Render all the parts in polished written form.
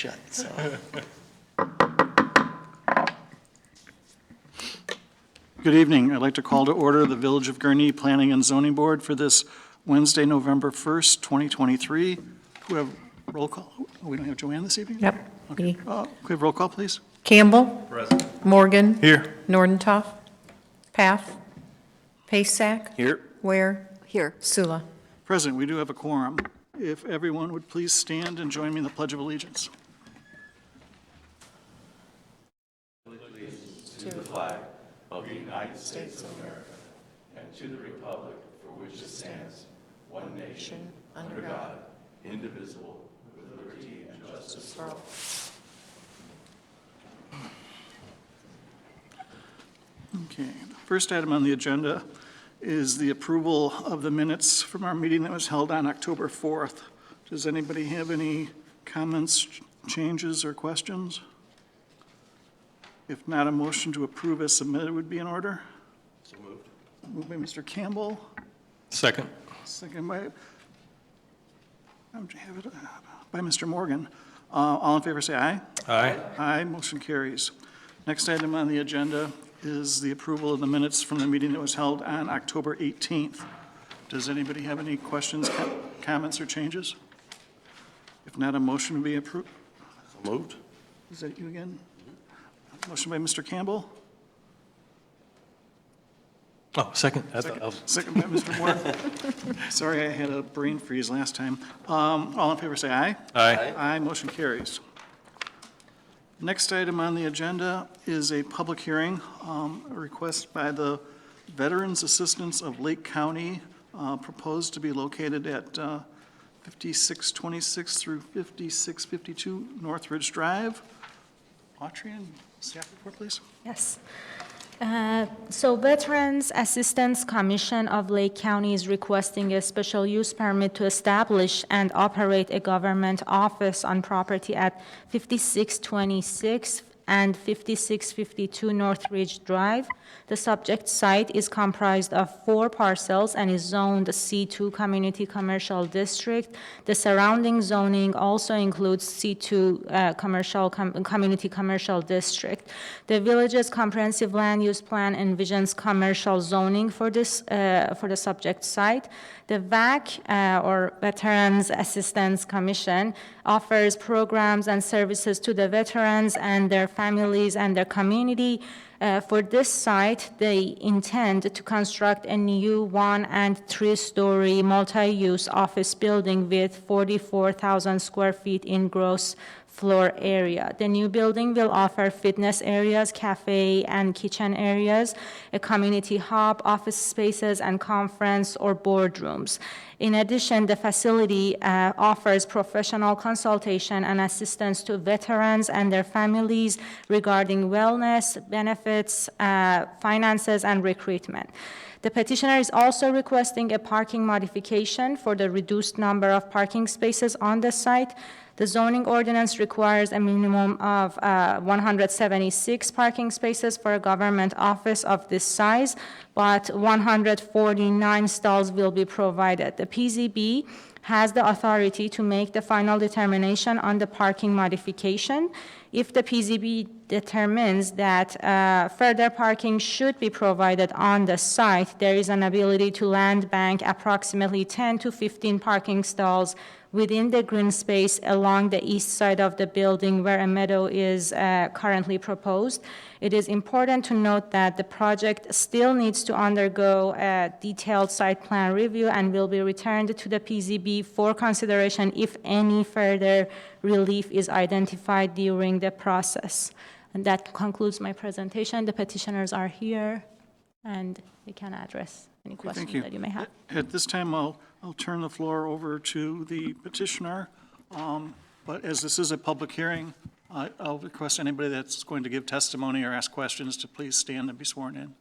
shut, so. Good evening. I'd like to call to order the Village of Gurnee Planning and Zoning Board for this Wednesday, November 1st, 2023. We have roll call. Oh, we don't have Joanne this evening? Yep. Okay. Could we have roll call, please? Campbell. Present. Morgan. Here. Nordentoff. Path. Pacesack. Here. Ware. Here. Sula. Present, we do have a quorum. If everyone would please stand and join me in the Pledge of Allegiance. Under God. Okay, the first item on the agenda is the approval of the minutes from our meeting that was held on October 4th. Does anybody have any comments, changes, or questions? If not, a motion to approve as submitted would be in order. So moved. Moved by Mr. Campbell, Second. second by, by Mr. Morgan. All in favor, say aye. Aye. Aye, motion carries. Next item on the agenda is the approval of the minutes from the meeting that was held on October 18th. Does anybody have any questions, comments, or changes? If not, a motion would be approved. So moved. Is that you again? Motion by Mr. Campbell, Oh, second. second by Mr. Moore. Sorry, I had a brain freeze last time. All in favor, say aye. Aye. Aye, motion carries. Next item on the agenda is a public hearing, a request by the Veterans Assistance of Lake County, proposed to be located at 5626 through 5652 North Ridge Drive. Autrey, and staff report, please. Yes. So Veterans Assistance Commission of Lake County is requesting a special use permit to establish and operate a government office on property at 5626 and 5652 North Ridge Drive. The subject site is comprised of 4 parcels and is zoned C2 Community Commercial District. The surrounding zoning also includes C2 Community Commercial District. The village's comprehensive land use plan envisions commercial zoning for this for the subject site. The VAC, or Veterans Assistance Commission, offers programs and services to the veterans and their families and their community. For this site, they intend to construct a new 1- and 3-story multi-use office building with 44,000 square feet in gross floor area. The new building will offer fitness areas, cafe and kitchen areas, a community hub, office spaces, and conference or boardrooms. In addition, the facility offers professional consultation and assistance to veterans and their families regarding wellness, benefits, finances, and recruitment. The petitioner is also requesting a parking modification for the reduced number of parking spaces on the site. The zoning ordinance requires a minimum of 176 parking spaces for a government office of this size, but 149 stalls will be provided. The PZB has the authority to make the final determination on the parking modification. If the PZB determines that further parking should be provided on the site, there is an ability to land bank approximately 10 to 15 parking stalls within the green space along the east side of the building where a meadow is currently proposed. It is important to note that the project still needs to undergo a detailed site plan review and will be returned to the PZB for consideration if any further relief is identified during the process. And that concludes my presentation. The petitioners are here and they can address any questions that you may have. At this time, I'll turn the floor over to the petitioner. But as this is a public hearing, I'll request anybody that's going to give testimony or ask questions to please stand and be sworn in.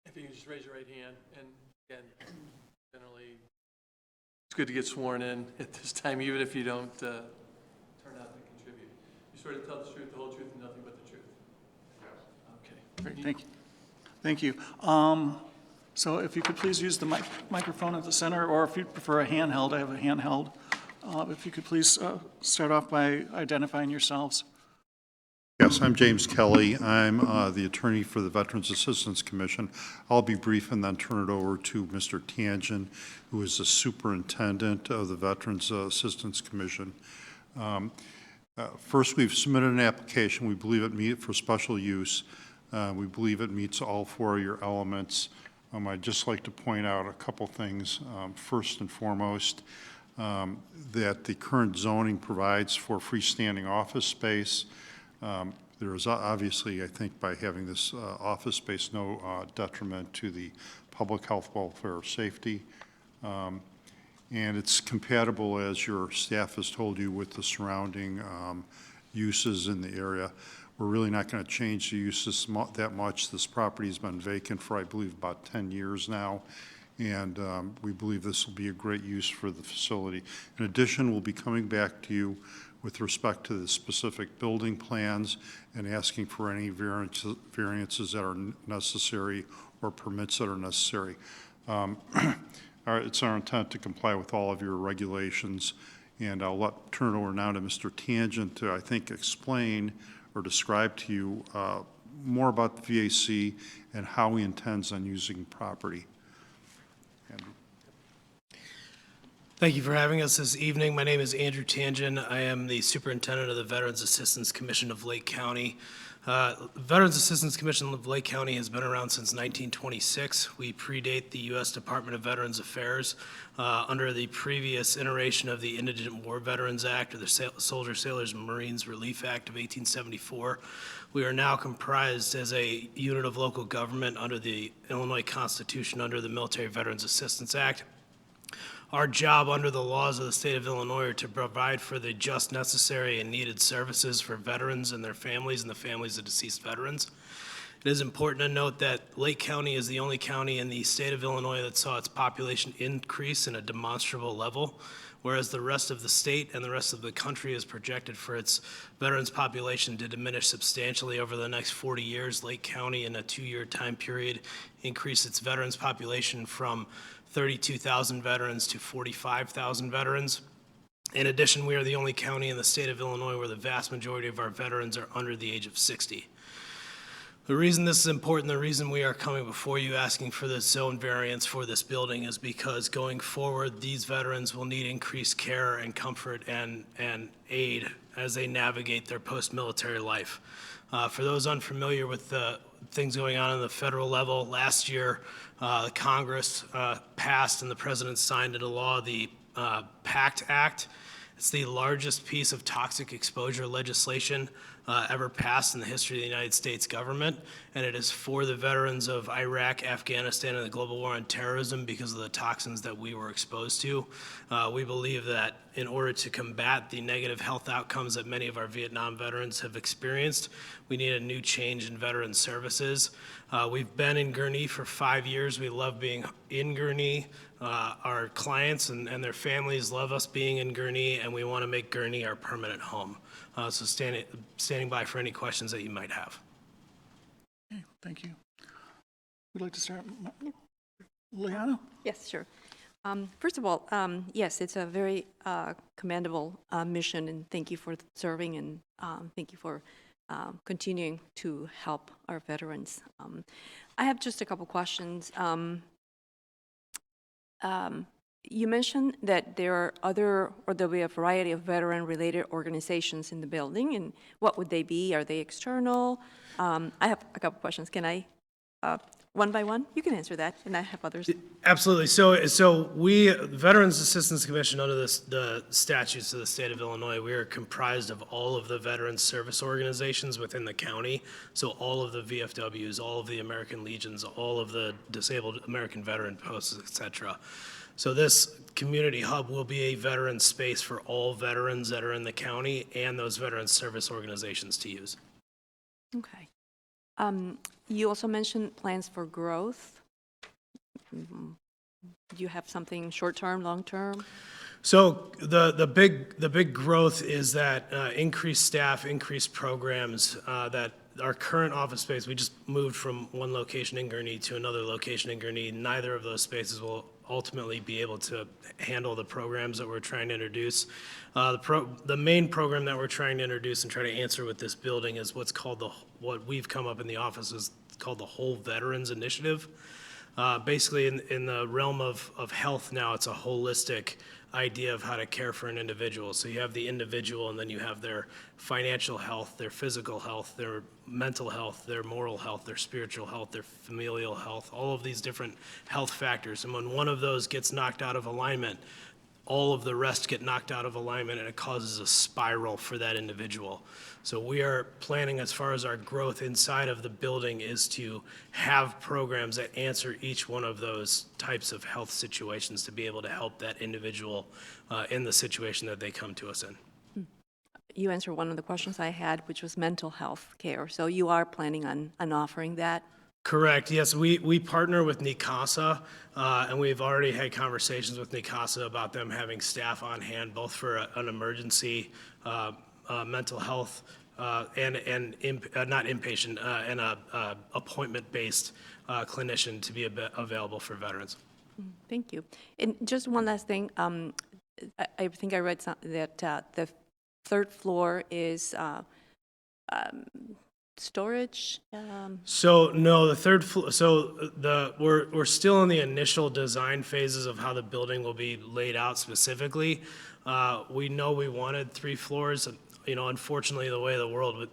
If you can just raise your right hand, and again, generally, it's good to get sworn in at this time, even if you don't turn out to contribute. You swear to tell the truth, the whole truth, and nothing but the truth? Okay. Great, thank you. Thank you. So if you could please use the microphone at the center, or if you prefer a handheld, I have a handheld. If you could please start off by identifying yourselves. Yes, I'm James Kelly. I'm the attorney for the Veterans Assistance Commission. I'll be brief and then turn it over to Mr. Tangent, who is the superintendent of the Veterans Assistance Commission. First, we've submitted an application. We believe it meets for special use. We believe it meets all 4 of your elements. I'd just like to point out a couple things. First and foremost, that the current zoning provides for freestanding office space. There is obviously, I think, by having this office space, no detriment to the public health, welfare, or safety. And it's compatible, as your staff has told you, with the surrounding uses in the area. We're really not going to change the uses that much. This property has been vacant for, I believe, about 10 years now, and we believe this will be a great use for the facility. In addition, we'll be coming back to you with respect to the specific building plans and asking for any variances that are necessary or permits that are necessary. It's our intent to comply with all of your regulations, and I'll turn it over now to Mr. Tangent to, I think, explain or describe to you more about the VAC and how he intends on using property. Andrew. Thank you for having us this evening. My name is Andrew Tangent. I am the superintendent of the Veterans Assistance Commission of Lake County. Veterans Assistance Commission of Lake County has been around since 1926. We predate the U.S. Department of Veterans Affairs under the previous iteration of the Indigent War Veterans Act, or the Soldiers, Sailors, and Marines Relief Act of 1874. We are now comprised as a unit of local government under the Illinois Constitution under the Military Veterans Assistance Act. Our job under the laws of the state of Illinois are to provide for the just, necessary, and needed services for veterans and their families and the families of deceased veterans. It is important to note that Lake County is the only county in the state of Illinois that saw its population increase in a demonstrable level, whereas the rest of the state and the rest of the country is projected for its veterans population to diminish substantially over the next 40 years. Lake County, in a 2-year time period, increased its veterans population from 32,000 veterans to 45,000 veterans. In addition, we are the only county in the state of Illinois where the vast majority of our veterans are under the age of 60. The reason this is important, the reason we are coming before you asking for this zone variance for this building is because going forward, these veterans will need increased care and comfort and aid as they navigate their post-military life. For those unfamiliar with the things going on the federal level, last year, Congress passed and the President signed into law the PACT Act. It's the largest piece of toxic exposure legislation ever passed in the history of the United States government, and it is for the veterans of Iraq, Afghanistan, and the global war on terrorism because of the toxins that we were exposed to. We believe that in order to combat the negative health outcomes that many of our Vietnam veterans have experienced, we need a new change in veteran services. We've been in Gurnee for 5 years. We love being in Gurnee. Our clients and their families love us being in Gurnee, and we want to make Gurnee our permanent home. So standing by for any questions that you might have. Okay, thank you. We'd like to start. Liana? Yes, sure. First of all, yes, it's a very commendable mission, and thank you for serving, and thank you for continuing to help our veterans. I have just a couple questions. You mentioned that there are there'll be a variety of veteran-related organizations in the building, and what would they be? Are they external? I have a couple questions. Can I, one by one? You can answer that, and I have others. Absolutely. So we, Veterans Assistance Commission, under the statutes of the state of Illinois, we are comprised of all of the veterans service organizations within the county. So all of the VFWs, all of the American Legions, all of the disabled American veteran posts, et cetera. So this community hub will be a veteran space for all veterans that are in the county and those veterans service organizations to use. Okay. You also mentioned plans for growth. Do you have something short-term, long-term? So the big growth is that increased staff, increased programs, that our current office space, we just moved from one location in Gurnee to another location in Gurnee. Neither of those spaces will ultimately be able to handle the programs that we're trying to introduce. The main program that we're trying to introduce and try to answer with this building is what's called what we've come up in the office is called the Whole Veterans Initiative. Basically, in the realm of health now, it's a holistic idea of how to care for an individual. So you have the individual, and then you have their financial health, their physical health, their mental health, their moral health, their spiritual health, their familial health, all of these different health factors. And when one of those gets knocked out of alignment, all of the rest get knocked out of alignment, and it causes a spiral for that individual. So we are planning, as far as our growth inside of the building, is to have programs that answer each one of those types of health situations to be able to help that individual in the situation that they come to us in. You answered one of the questions I had, which was mental health care. So you are planning on offering that? Correct, yes, we partner with NICASA, and we've already had conversations with NICASA about them having staff on hand, both for an emergency mental health and not inpatient, and a appointment-based clinician to be available for veterans. Thank you. And just one last thing, I think I read that the third floor is storage? So no, the third floor. So we're still in the initial design phases of how the building will be laid out specifically. We know we wanted 3 floors. You know, unfortunately, the way of the world,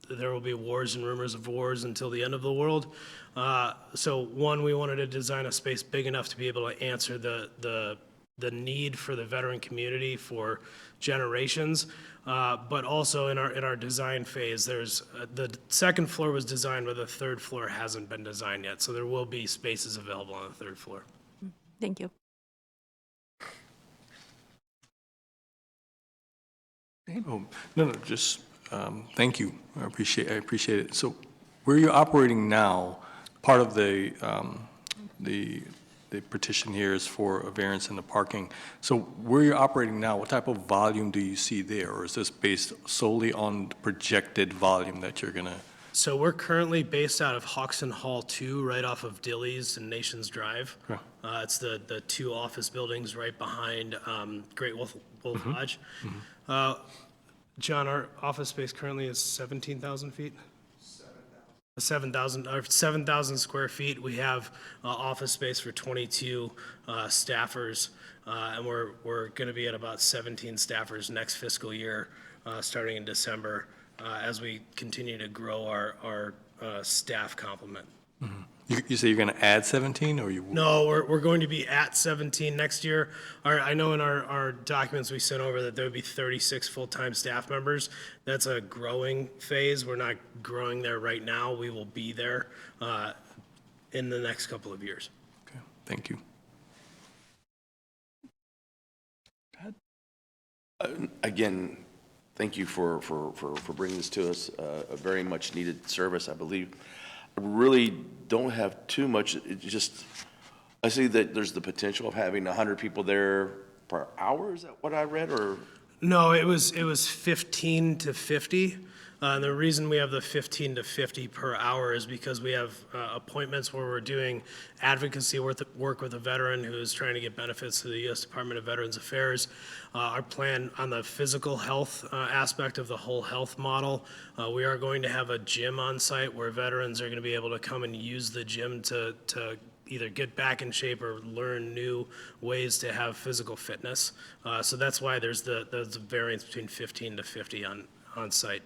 there will be wars and rumors of wars until the end of the world. So one, we wanted to design a space big enough to be able to answer the need for the veteran community for generations. But also in our design phase, there's the second floor was designed, but the third floor hasn't been designed yet. So there will be spaces available on the third floor. Thank you. Oh, no, just, thank you. I appreciate it. So where you're operating now, part of the petition here is for a variance in the parking. So where you're operating now, what type of volume do you see there? Or is this based solely on the projected volume that you're gonna? So we're currently based out of Hawkson Hall 2, right off of Dilly's and Nations Drive. Okay. It's the 2 office buildings right behind Great Wolf Lodge. John, our office space currently is 17,000 feet? 7,000 square feet. We have office space for 22 staffers, and we're going to be at about 17 staffers next fiscal year, starting in December, as we continue to grow our staff complement. You say you're gonna add 17, or you? No, we're going to be at 17 next year. I know in our documents we sent over that there would be 36 full-time staff members. That's a growing phase. We're not growing there right now. We will be there in the next couple of years. Okay, thank you. Again, thank you for bringing this to us, a very much needed service, I believe. I really don't have too much, it just, I see that there's the potential of having 100 people there per hour, is that what I read, or? No, it was 15 to 50. And the reason we have the 15 to 50 per hour is because we have appointments where we're doing advocacy work with a veteran who's trying to get benefits through the U.S. Department of Veterans Affairs. Our plan on the physical health aspect of the whole health model, we are going to have a gym on site where veterans are going to be able to come and use the gym to either get back in shape or learn new ways to have physical fitness. So that's why there's the variance between 15 to 50 on site.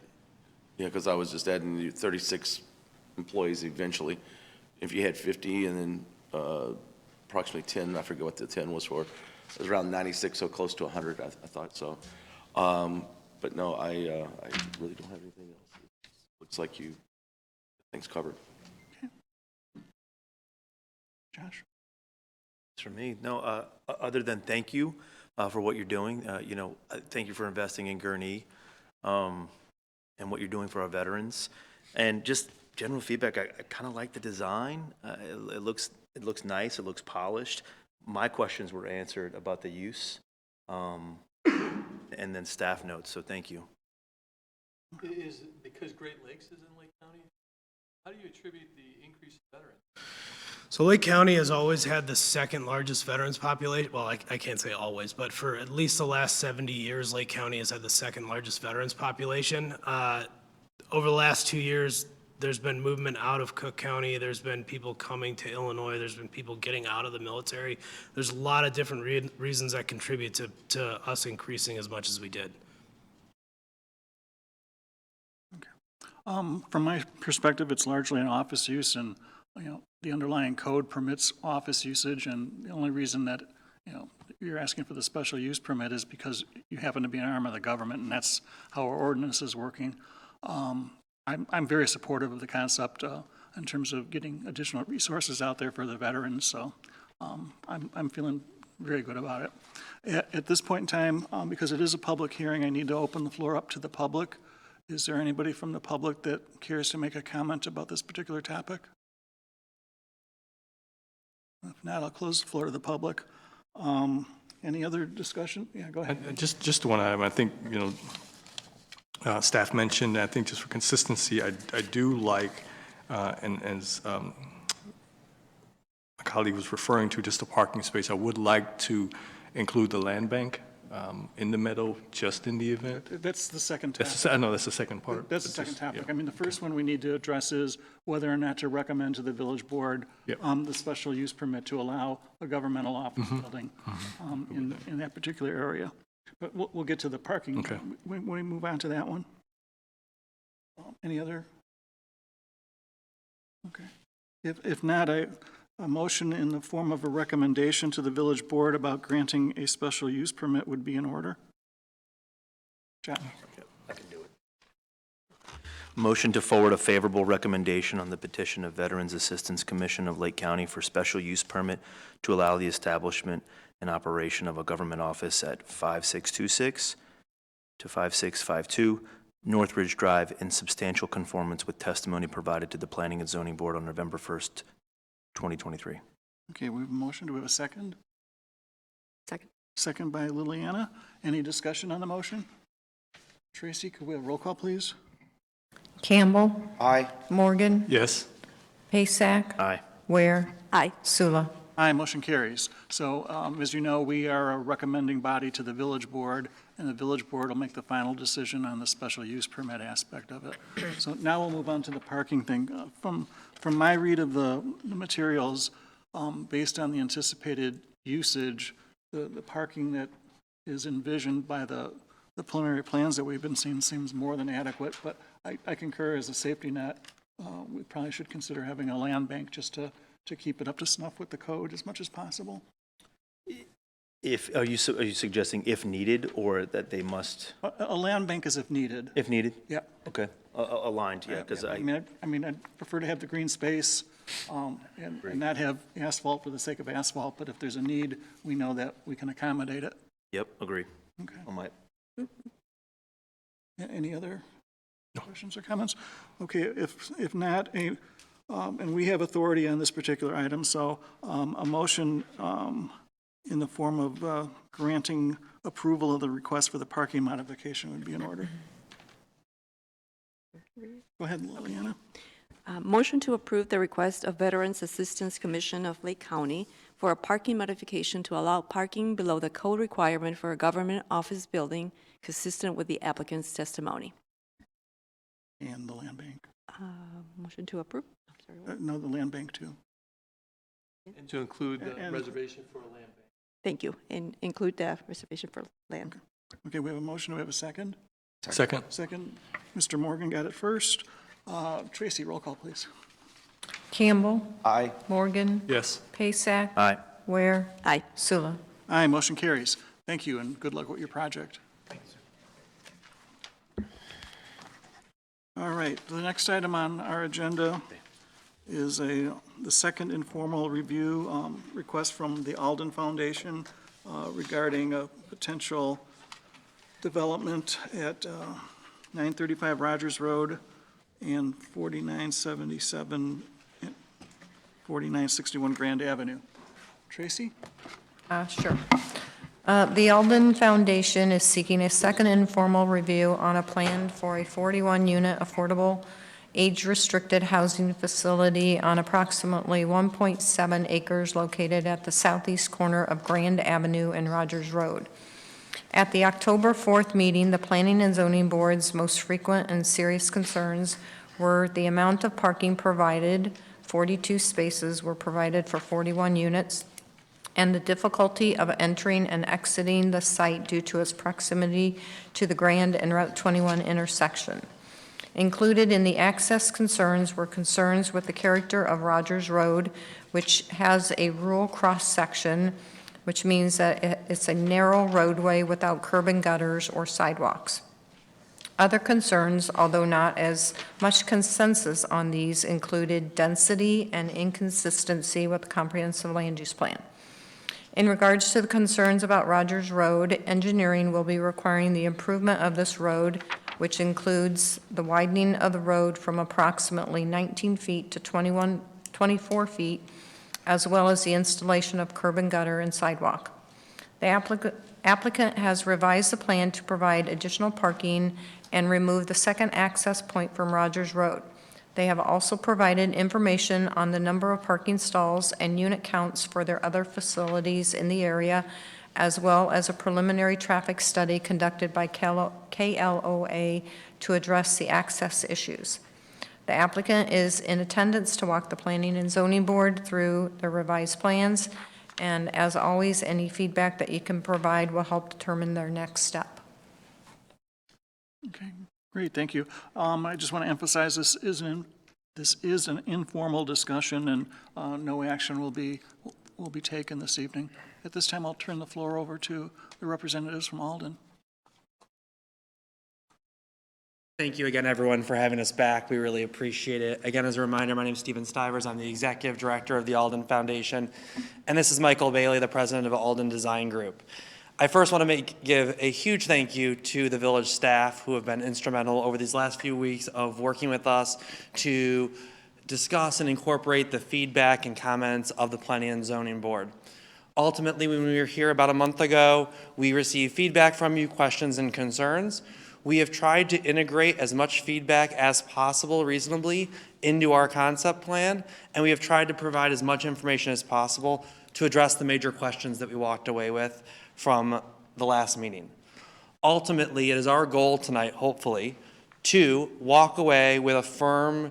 Yeah, because I was just adding the 36 employees eventually. If you had 50 and then approximately 10, I forget what the 10 was for, it was around 96, so close to 100, I thought so. But no, I really don't have anything else. Looks like you, things covered. Josh? For me, no, other than thank you for what you're doing. Thank you for investing in Gurnee and what you're doing for our veterans. And just general feedback, I kind of like the design. It looks nice, it looks polished. My questions were answered about the use, and then staff notes, so thank you. Is it because Great Lakes is in Lake County? How do you attribute the increase in veterans? So Lake County has always had the second largest veterans population. Well, I can't say always, but for at least the last 70 years, Lake County has had the second largest veterans population. Over the last 2 years, there's been movement out of Cook County. There's been people coming to Illinois. There's been people getting out of the military. There's a lot of different reasons that contribute to us increasing as much as we did. From my perspective, it's largely an office use, and, the underlying code permits office usage, and the only reason that, you're asking for the special use permit is because you happen to be an arm of the government, and that's how our ordinance is working. I'm very supportive of the concept in terms of getting additional resources out there for the veterans, so I'm feeling very good about it. At this point in time, because it is a public hearing, I need to open the floor up to the public. Is there anybody from the public that cares to make a comment about this particular topic? If not, I'll close the floor to the public. Any other discussion? Yeah, go ahead. Just one item, I think, staff mentioned, I think just for consistency, I do like, and as a colleague was referring to, just a parking space, I would like to include the land bank in the meadow, just in the event. That's the second topic. I know that's the second part. That's the but second just- topic. yeah. I mean, the first one we need to address is whether or not to recommend to the village board Yep. the special use permit to allow a governmental office building in that particular area. But we'll get to the parking Okay. when we move on to that one. Any other? Okay. If not, a motion in the form of a recommendation to the village board about granting a special use permit would be in order. John? I can do it. Motion to forward a favorable recommendation on the petition of Veterans Assistance Commission of Lake County for special use permit to allow the establishment and operation of a government office at 5626 to 5652 Northridge Drive in substantial conformance with testimony provided to the Planning and Zoning Board on November 1st, 2023. Okay, we have a motion. Do we have a second? Second. Second by Liliana. Any discussion on the motion? Tracy, could we have a roll call, please? Campbell. Aye. Morgan. Yes. Pasak. Aye. Ware. Aye. Sula. Aye, motion carries. So, as you know, we are a recommending body to the village board, and the village board will make the final decision on the special use permit aspect of it. So now we'll move on to the parking thing. From my read of the materials, based on the anticipated usage, the parking that is envisioned by the preliminary plans that we've been seeing seems more than adequate, but I concur as a safety net, we probably should consider having a land bank just to keep it up to snuff with the code as much as possible. Are you suggesting if needed, or that they must, A land bank is if needed. if needed? Yeah. Okay, aligned, yeah, because I mean, I'd prefer to have the green space and not have asphalt for the sake of asphalt, but if there's a need, we know that we can accommodate it. Yep, agree. Okay. On my, Any other questions or comments? Okay, if not, and we have authority on this particular item, so a motion in the form of granting approval of the request for the parking modification would be in order. Go ahead, Liliana. Motion to approve the request of Veterans Assistance Commission of Lake County for a parking modification to allow parking below the code requirement for a government office building consistent with the applicant's testimony. And the land bank. Motion to approve? I'm sorry, what? No, the land bank too. And to include the And- reservation for a land bank. Thank you, and include the reservation for land. Okay, we have a motion, do we have a second? Second. Second, Mr. Morgan got it first. Tracy, roll call, please. Campbell. Aye. Morgan. Yes. Pasak. aye. Ware. Aye. Sula. Aye, motion carries. Thank you, and good luck with your project. All right, the next item on our agenda is the second informal review request from the Alden Foundation regarding a potential development at 935 Rogers Road and 4977, 4961 Grand Avenue. Tracy? Sure. The Alden Foundation is seeking a second informal review on a plan for a 41-unit affordable age-restricted housing facility on approximately 1.7 acres located at the southeast corner of Grand Avenue and Rogers Road. At the October 4th meeting, the Planning and Zoning Board's most frequent and serious concerns were the amount of parking provided, 42 spaces were provided for 41 units, and the difficulty of entering and exiting the site due to its proximity to the Grand and Route 21 intersection. Included in the access concerns were concerns with the character of Rogers Road, which has a rural cross-section, which means that it's a narrow roadway without curb and gutters or sidewalks. Other concerns, although not as much consensus on these, included density and inconsistency with the comprehensive land use plan. In regards to the concerns about Rogers Road, engineering will be requiring the improvement of this road, which includes the widening of the road from approximately 19 feet to 24 feet, as well as the installation of curb and gutter and sidewalk. The applicant has revised the plan to provide additional parking and remove the second access point from Rogers Road. They have also provided information on the number of parking stalls and unit counts for their other facilities in the area, as well as a preliminary traffic study conducted by KLOA to address the access issues. The applicant is in attendance to walk the Planning and Zoning Board through the revised plans, and as always, any feedback that you can provide will help determine their next step. Okay, great, thank you. I just want to emphasize this is an informal discussion, and no action will be taken this evening. At this time, I'll turn the floor over to the representatives from Alden. Thank you again, everyone, for having us back. We really appreciate it. Again, as a reminder, my name is Stephen Stivers. I'm the Executive Director of the Alden Foundation, and this is Michael Bailey, the President of Alden Design Group. I first want to give a huge thank you to the village staff who have been instrumental over these last few weeks of working with us to discuss and incorporate the feedback and comments of the Planning and Zoning Board. Ultimately, when we were here about a month ago, we received feedback from you, questions and concerns. We have tried to integrate as much feedback as possible reasonably into our concept plan, and we have tried to provide as much information as possible to address the major questions that we walked away with from the last meeting. Ultimately, it is our goal tonight, hopefully, to walk away with a firm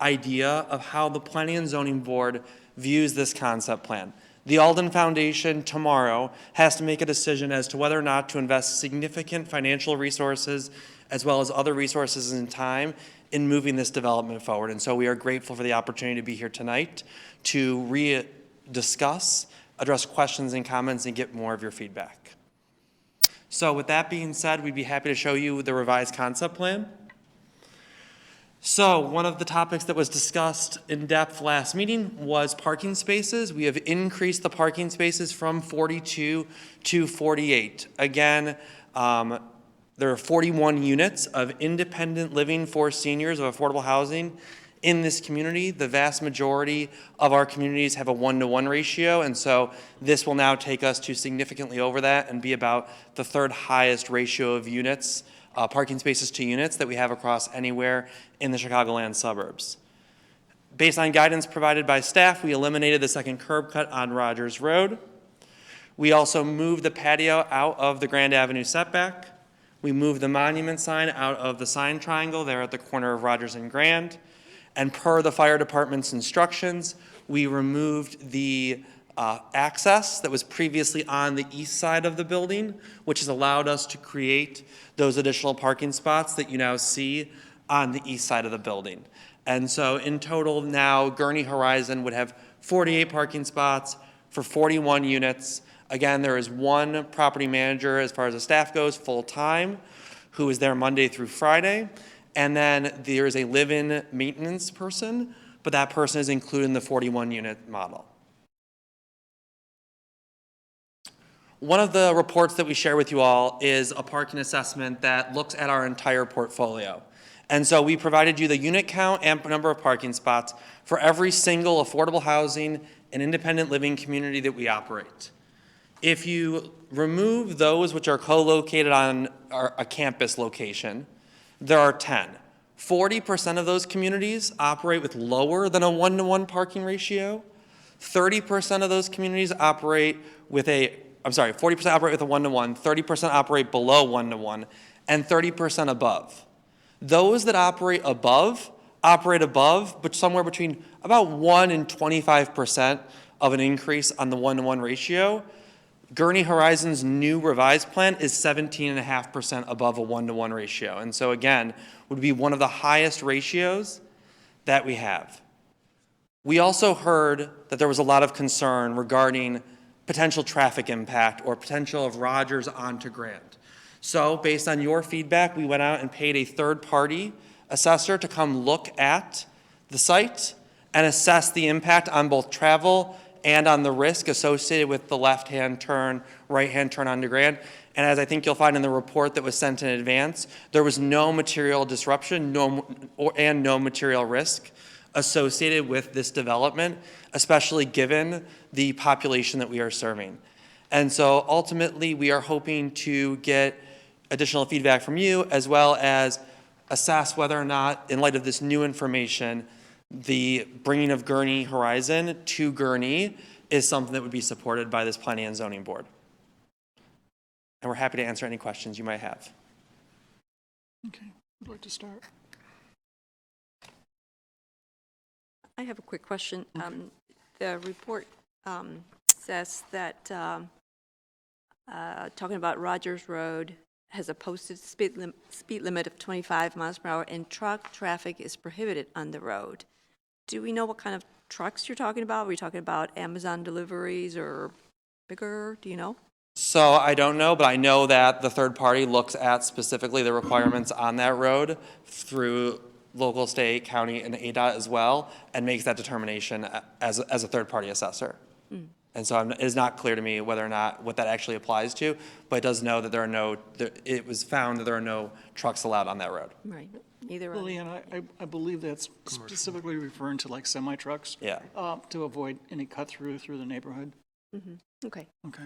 idea of how the Planning and Zoning Board views this concept plan. The Alden Foundation tomorrow has to make a decision as to whether or not to invest significant financial resources as well as other resources and time in moving this development forward. And so we are grateful for the opportunity to be here tonight to discuss, address questions and comments, and get more of your feedback. So with that being said, we'd be happy to show you the revised concept plan. So one of the topics that was discussed in depth last meeting was parking spaces. We have increased the parking spaces from 42 to 48. Again, there are 41 units of independent living for seniors of affordable housing in this community. The vast majority of our communities have a 1-to-1 ratio, and so this will now take us to significantly over that and be about the third highest ratio of units, parking spaces to units that we have across anywhere in the Chicagoland suburbs. Based on guidance provided by staff, we eliminated the second curb cut on Rogers Road. We also moved the patio out of the Grand Avenue setback. We moved the monument sign out of the sign triangle there at the corner of Rogers and Grand. And per the fire department's instructions, we removed the access that was previously on the east side of the building, which has allowed us to create those additional parking spots that you now see on the east side of the building. And so in total now, Gurney Horizon would have 48 parking spots for 41 units. Again, there is one property manager as far as the staff goes, full-time, who is there Monday through Friday. And then there is a live-in maintenance person, but that person is included in the 41-unit model. One of the reports that we share with you all is a parking assessment that looks at our entire portfolio. And so we provided you the unit count and number of parking spots for every single affordable housing and independent living community that we operate. If you remove those which are co-located on a campus location, there are 10. 40% of those communities operate with lower than a 1-to-1 parking ratio. 30% of those communities operate with 40% operate with a 1-to-1, 30% operate below 1-to-1, and 30% above. Those that operate above, but somewhere between about 1 and 25% of an increase on the 1-to-1 ratio. Gurney Horizon's new revised plan is 17.5% above a 1-to-1 ratio. And so again, would be one of the highest ratios that we have. We also heard that there was a lot of concern regarding potential traffic impact or potential of Rogers onto Grand. So based on your feedback, we went out and paid a third-party assessor to come look at the site and assess the impact on both travel and on the risk associated with the left-hand turn, right-hand turn onto Grand. And as I think you'll find in the report that was sent in advance, there was no material disruption and no material risk associated with this development, especially given the population that we are serving. And so ultimately, we are hoping to get additional feedback from you, as well as assess whether or not, in light of this new information, the bringing of Gurney Horizon to Gurney is something that would be supported by this Planning and Zoning Board. And we're happy to answer any questions you might have. Okay, would like to start? I have a quick question. The report says that, talking about Rogers Road, has a posted speed limit of 25 miles per hour, and truck traffic is prohibited on the road. Do we know what kind of trucks you're talking about? Are we talking about Amazon deliveries or bigger? Do you know? So I don't know, but I know that the third party looks at specifically the requirements on that road through local, state, county, and ADOT as well, and makes that determination as a third-party assessor. And so it is not clear to me whether or not what that actually applies to, but it does know that it was found that there are no trucks allowed on that road. Right. Either way. Lillian, I believe that's specifically referring to like semi-trucks. Yeah. To avoid any cut-through through the neighborhood. Okay. Okay.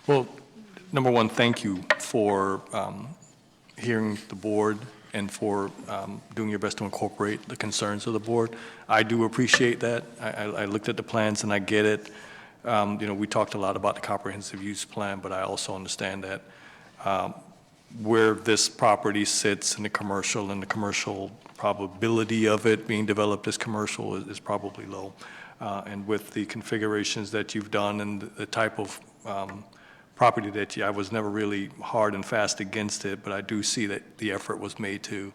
Well, number one, thank you for hearing the board and for doing your best to incorporate the concerns of the board. I do appreciate that. I looked at the plans and I get it. We talked a lot about the comprehensive use plan, but I also understand that where this property sits in the commercial probability of it being developed as commercial is probably low. And with the configurations that you've done and the type of property that I was never really hard and fast against it, but I do see that the effort was made to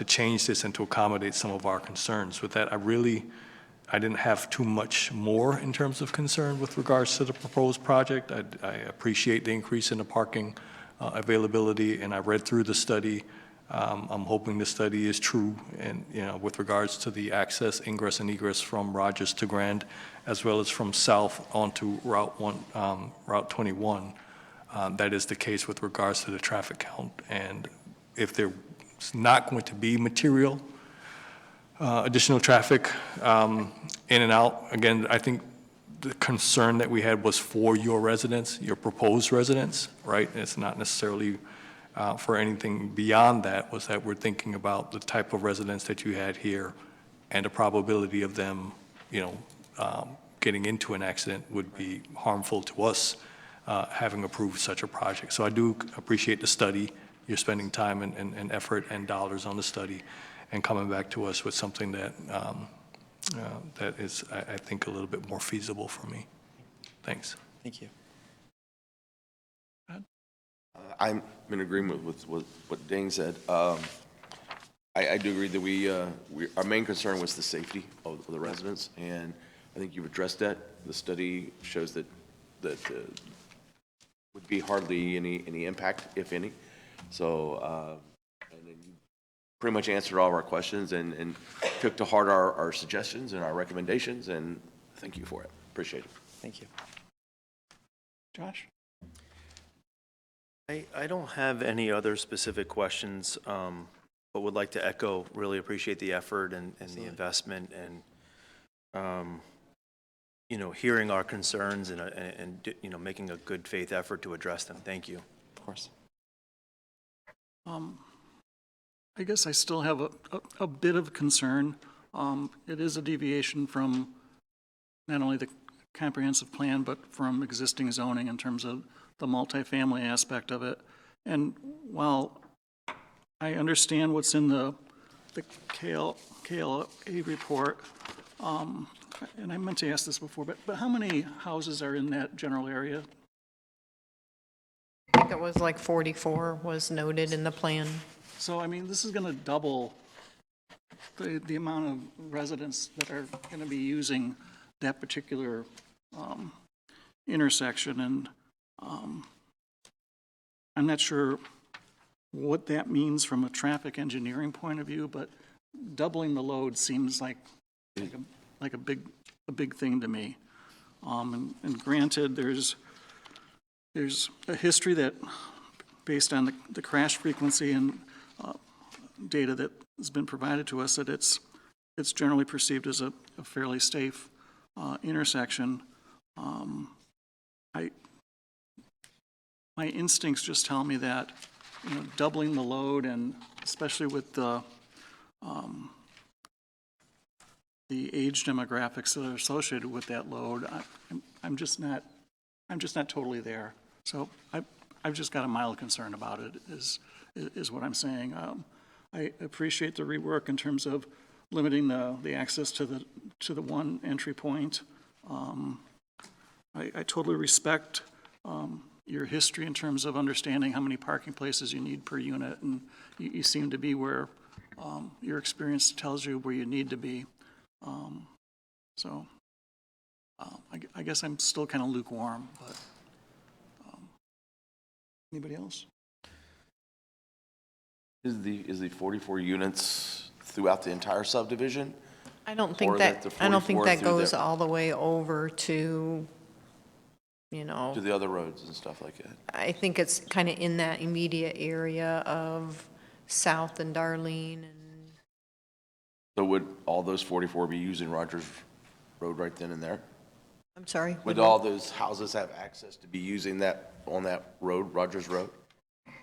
change this and to accommodate some of our concerns. With that, I didn't have too much more in terms of concern with regards to the proposed project. I appreciate the increase in the parking availability, and I read through the study. I'm hoping the study is true, and with regards to the access, ingress, and egress from Rogers to Grand, as well as from south onto Route 21. That is the case with regards to the traffic count. And if there's not going to be material additional traffic in and out, again, I think the concern that we had was for your residents, your proposed residents, right? It's not necessarily for anything beyond that, was that we're thinking about the type of residents that you had here and the probability of them, getting into an accident would be harmful to us, having approved such a project. So I do appreciate the study. You're spending time and effort and dollars on the study and coming back to us with something that that is, I think, a little bit more feasible for me. Thanks. Thank you. I'm in agreement with what Dane said. I do agree that our main concern was the safety of the residents, and I think you've addressed that. The study shows that would be hardly any impact, if any. So, and then you pretty much answered all of our questions and took to heart our suggestions and our recommendations, and thank you for it. Appreciate it. Thank you. Josh? I don't have any other specific questions, but would like to echo, really appreciate the effort and the investment. And, you know, hearing our concerns you know, making a good faith effort to address them. Thank you. Of course. I guess I still have a bit of concern. It is a deviation from not only the comprehensive plan, but from existing zoning in terms of the multifamily aspect of it. And while I understand what's in the KLA report, and I meant to ask this before, but how many houses are in that general area? I think it was like 44 was noted in the plan. So, I mean, this is going to double the amount of residents that are going to be using that particular intersection, and I'm not sure what that means from a traffic engineering point of view, but doubling the load seems like a big thing to me. And granted, there's a history that, based on the crash frequency and data that has been provided to us, that it's generally perceived as a fairly safe intersection. My instincts just tell me that, you know, doubling the load, and especially with the age demographics that are associated with that load, I'm just not totally there. So I've just got a mild concern about it, is what I'm saying. I appreciate the rework in terms of limiting the access to the one entry point. I totally respect your history in terms of understanding how many parking places you need per unit, and you seem to be where your experience tells you where you need to be. So I guess I'm still kind of lukewarm, but anybody else? Is the 44 units throughout the entire subdivision? I don't Or think that that, the I don't think 44 that through goes there? all the way over to, you know, To the other roads and stuff like that? I think it's kind of in that immediate area of South and Darlene, and So would all those 44 be using Rogers Road right then and there? I'm sorry. Would all those houses have access to be using that, on that road, Rogers Road?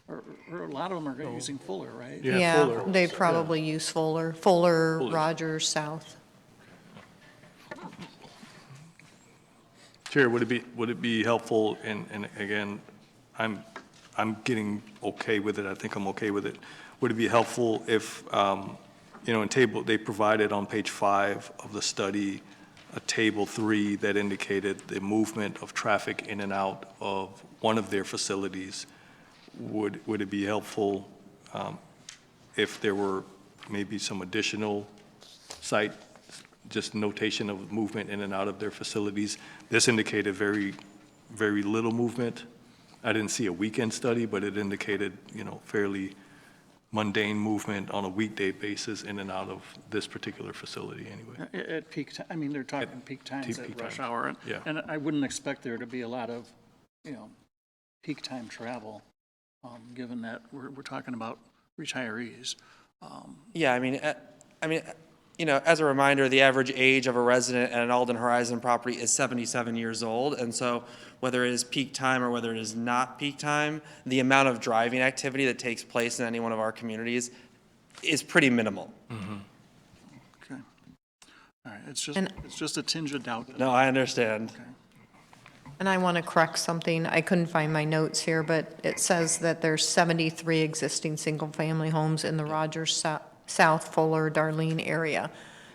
Or a lot of them are using Fuller, right? Yeah, Fuller. They probably use Fuller, Rogers, South. Chair, would it be helpful, and again, I'm getting okay with it, I think I'm okay with it. Would it be helpful if, you know, they provided on page 5 of the study, a table 3 that indicated the movement of traffic in and out of one of their facilities? Would it be helpful if there were maybe some additional site, just notation of movement in and out of their facilities? This indicated very, very little movement. I didn't see a weekend study, but it indicated, you know, fairly mundane movement on a weekday basis in and out of this particular facility anyway. At peak, I mean, they're talking peak times peak at rush times. hour. Yeah. And I wouldn't expect there to be a lot of, you know, peak time travel, given that we're talking about retirees. Yeah, I mean, you know, as a reminder, the average age of a resident at an Alden Horizon property is 77 years old. And so whether it is peak time or whether it is not peak time, the amount of driving activity that takes place in any one of our communities is pretty minimal. Okay. All right, it's just a tinge of doubt. No, I understand. Okay. And I want to correct something. I couldn't find my notes here, but it says that there's 73 existing single-family homes in the Rogers South, Fuller, Darlene area.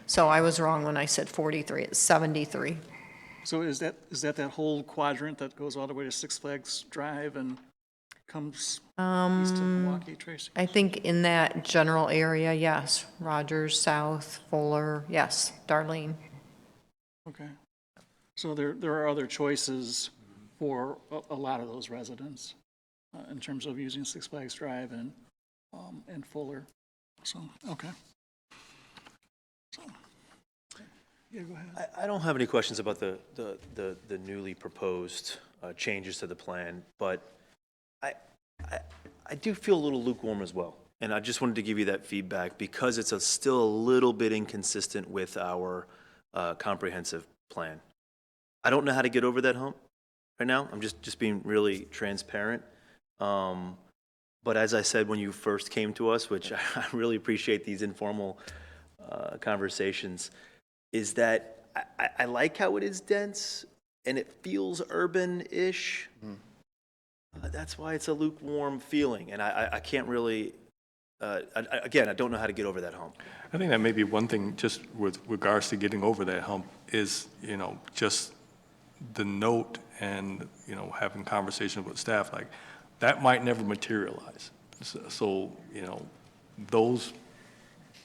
So I was wrong when I said 43. It's 73. So is that whole quadrant that goes all the way to Six Flags Drive and comes east of Milwaukee, Tracy? I think in that general area, yes. Rogers, South, Fuller, yes, Darlene. Okay. So there are other choices for a lot of those residents in terms of using Six Flags Drive and Fuller. So, okay. So, yeah, go ahead. I don't have any questions about the newly proposed changes to the plan, but I do feel a little lukewarm as well. And I just wanted to give you that feedback because it's still a little bit inconsistent with our comprehensive plan. I don't know how to get over that hump right now. I'm just being really transparent. But as I said when you first came to us, which I really appreciate these informal conversations, is that I like how it is dense and it feels urban-ish. That's why it's a lukewarm feeling, and I can't really, again, I don't know how to get over that hump. I think that may be one thing, just with regards to getting over that hump, is, just the note and, having conversations with staff, like, that might never materialize. So, those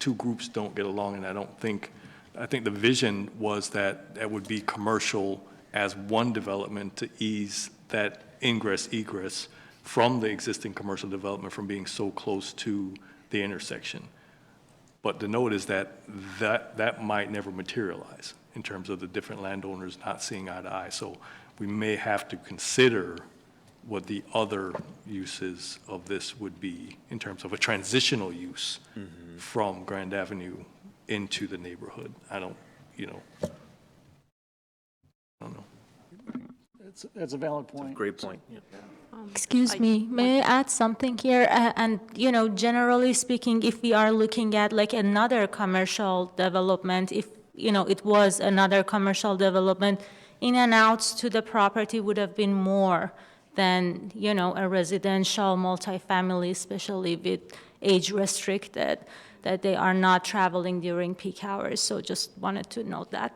two groups don't get along, and I think the vision was that that would be commercial as one development to ease that ingress, egress from the existing commercial development from being so close to the intersection. But the note is that might never materialize in terms of the different landowners not seeing eye to eye. So we may have to consider what the other uses of this would be in terms of a transitional use from Grand Avenue into the neighborhood. I don't know. That's a valid point. Great point. Yeah. Excuse me, may I add something here? And, generally speaking, if we are looking at like another commercial development, if, it was another commercial development, in and outs to the property would have been more than, a residential multifamily, especially with age restricted, that they are not traveling during peak hours. So just wanted to note that.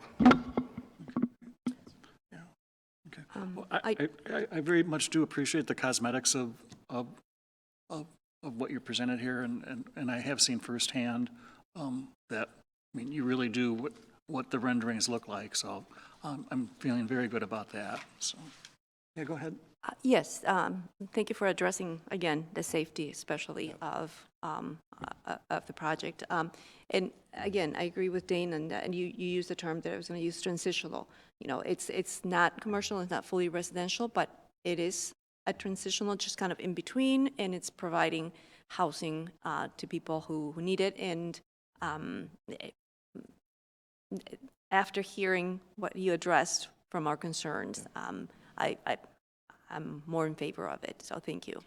Well, I very much do appreciate the cosmetics of what you presented here, and I have seen firsthand that, you really do what the renderings look like, so I'm feeling very good about that, so. Yeah, go ahead. Yes, thank you for addressing, again, the safety especially of the project. And again, I agree with Dane, and you used the term that I was going to use, transitional. It's not commercial, it's not fully residential, but it is a transitional, just kind of in between, and it's providing housing to people who need it. And after hearing what you addressed from our concerns, I'm more in favor of it, so thank you.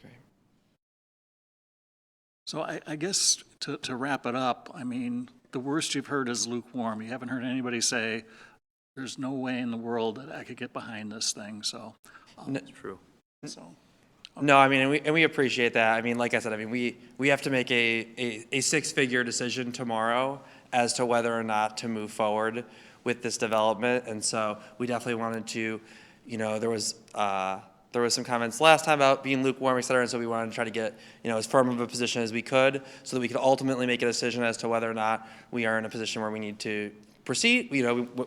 So I guess to wrap it up, the worst you've heard is lukewarm. You haven't heard anybody say, there's no way in the world that I could get behind this thing, so. That's true. So, No, and we appreciate that. Like I said, we have to make a six-figure decision tomorrow as to whether or not to move forward with this development. And so we definitely wanted to, there was some comments last time about being lukewarm, et cetera, and so we wanted to try to get, as firm of a position as we could so that we could ultimately make a decision as to whether or not we are in a position where we need to proceed,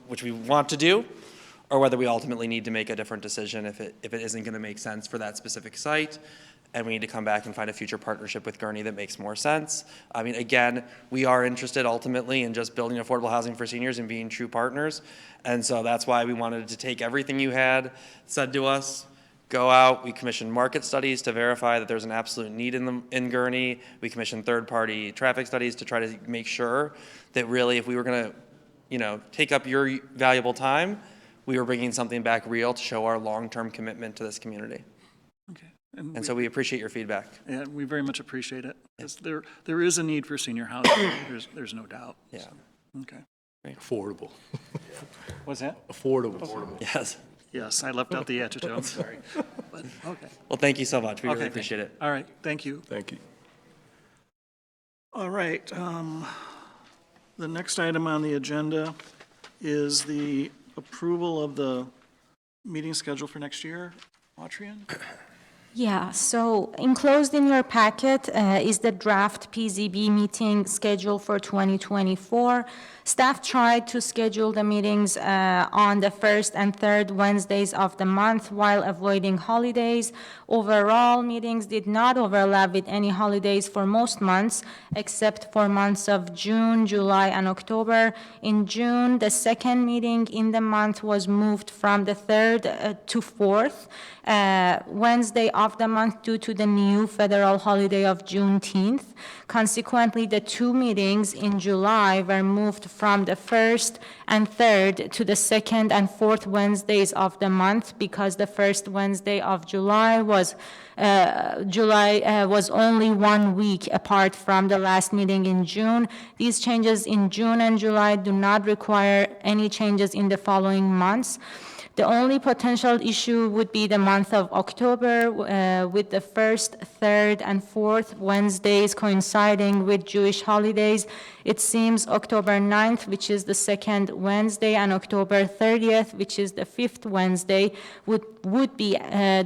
which we want to do, or whether we ultimately need to make a different decision if it isn't going to make sense for that specific site, and we need to come back and find a future partnership with Gurnee that makes more sense. Again, we are interested ultimately in just building affordable housing for seniors and being true partners, and so that's why we wanted to take everything you had said to us, go out. We commissioned market studies to verify that there's an absolute need in Gurnee. We commissioned third-party traffic studies to try to make sure that really, if we were going to, take up your valuable time, we were bringing something back real to show our long-term commitment to this community. okay. And so we appreciate your feedback. Yeah, we very much appreciate it. 'Cause there is a need for senior housing, there's no doubt. Yeah. So, okay. Affordable. What's that? Affordable. Yes. Yes, I left out the adjective, I'm sorry. But, okay. Well, thank you so much. We really Okay, appreciate it. All right, thank you. Thank you. All right, the next item on the agenda is the approval of the meeting schedule for next year. Autrian? Yeah, so enclosed in your packet is the draft PZB meeting schedule for 2024. Staff tried to schedule the meetings on the first and third Wednesdays of the month while avoiding holidays. Overall, meetings did not overlap with any holidays for most months, except for months of June, July, and October. In June, the second meeting in the month was moved from the 3rd to 4th. Wednesday, of the month due to the new federal holiday of Juneteenth. Consequently, the 2 meetings in July were moved from the 1st and 3rd to the 2nd and 4th Wednesdays of the month, because the first Wednesday of July was only 1 week apart from the last meeting in June. These changes in June and July do not require any changes in the following months. The only potential issue would be the month of October, with the 1st, 3rd, and 4th Wednesdays coinciding with Jewish holidays. It seems October 9th, which is the 2nd Wednesday, and October 30th, which is the 5th Wednesday, would be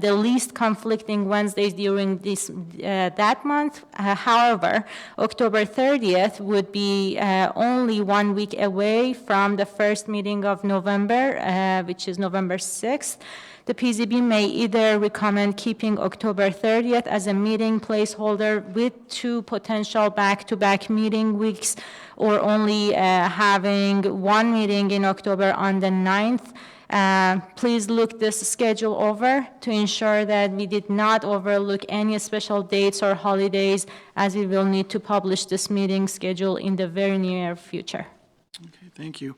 the least conflicting Wednesdays during that month. However, October 30th would be only 1 week away from the first meeting of November, which is November 6th. The PZB may either recommend keeping October 30th as a meeting placeholder with 2 potential back-to-back meeting weeks, or only having 1 meeting in October on the 9th. Please look this schedule over to ensure that we did not overlook any special dates or holidays, as we will need to publish this meeting schedule in the very near future. Okay, thank you.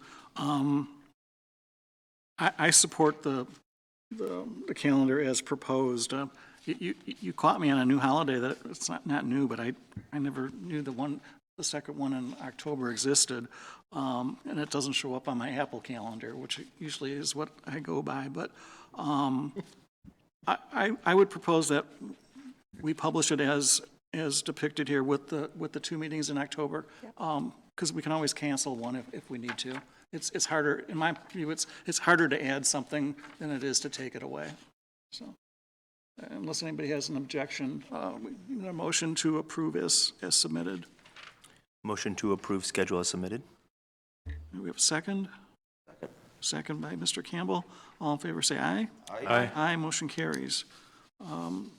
I support the calendar as proposed. You caught me on a new holiday that it's not new, but I never knew the second one in October existed, and it doesn't show up on my Apple calendar, which usually is what I go by. But I would propose that we publish it as depicted here with the 2 meetings in October, because we can always cancel one if we need to. It's harder, in my view, it's harder to add something than it is to take it away. So, unless anybody has an objection, we need a motion to approve as submitted. Motion to approve schedule as submitted. Do we have a second? Second by Mr. Campbell. All in favor, say aye. Aye. Aye, motion carries.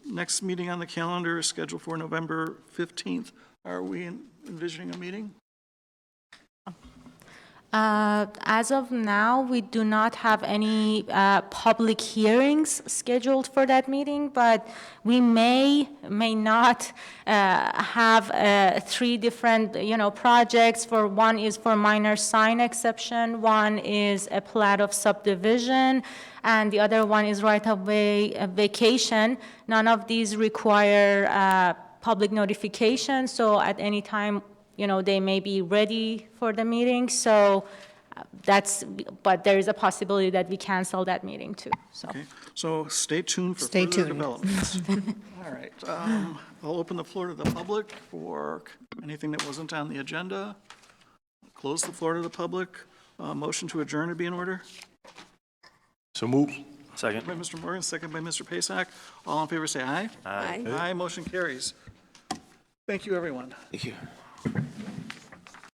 Next meeting on the calendar is scheduled for November 15th. Are we envisioning a meeting? As of now, we do not have any public hearings scheduled for that meeting, but we may not have 3 different, projects. One is for minor sign exception, one is a plat of subdivision, and the other one is right-of-way vacation. None of these require public notification, so at any time, they may be ready for the meeting, so but there is a possibility that we cancel that meeting too, so. Okay, so stay tuned for Stay further tuned. developments. All right, I'll open the floor to the public for anything that wasn't on the agenda. Close the floor to the public. Motion to adjourn to be in order. So move. Second. By Mr. Morgan, second by Mr. Pasak. All in favor, say aye. Aye. Aye, motion carries. Thank you, everyone. Thank you.